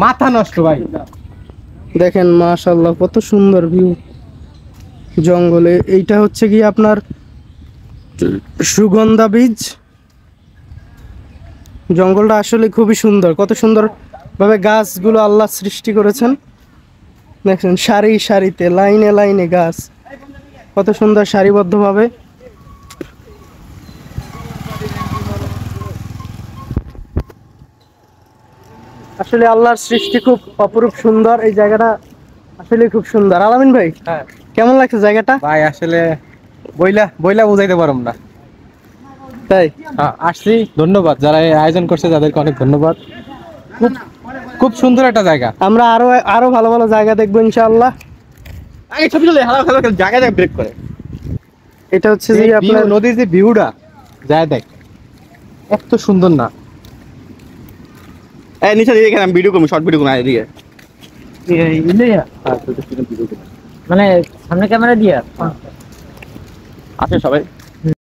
মাথা নষ্ট ভাই। দেখেন মাশাআল্লাহ কত সুন্দর ভিউ জঙ্গলে। এইটা হচ্ছে কি আপনার সুগন্ধা বীজ। জঙ্গলটা আসলে খুবই সুন্দর, কত সুন্দর ভাবে গাছগুলো আল্লাহ সৃষ্টি করেছেন। দেখছেন সারি সারিতে লাইনে লাইনে গাছ, কত সুন্দর সারিবদ্ধভাবে। আসলে আল্লাহর সৃষ্টি খুব অপরূপ সুন্দর। এই জায়গাটা আসলে খুব সুন্দর। আলামিন ভাই, হ্যাঁ কেমন লাগছে জায়গাটা? ভাই আসলে বইলা বইলা বুঝাইতে পারুম না। তাই আসছি, ধন্যবাদ যারা এই আয়োজন করছে তাদেরকে অনেক ধন্যবাদ। খুব খুব সুন্দর একটা জায়গা। আমরা আরো আরো ভালো ভালো জায়গা দেখবো ইনশাআল্লাহ। আগে ছবি তুলে হালাল হালাল জায়গা জায়গা ব্রেক করে। এটা হচ্ছে যে এই আপনার view, নদীর যে ভিউটা যায় দেখ, এত সুন্দর না? এই নিচে দিকে আমি ভিডিও করব, শর্ট ভিডিও করব এদিকে। মানে সামনে ক্যামেরা দিয়া আছে সবাই।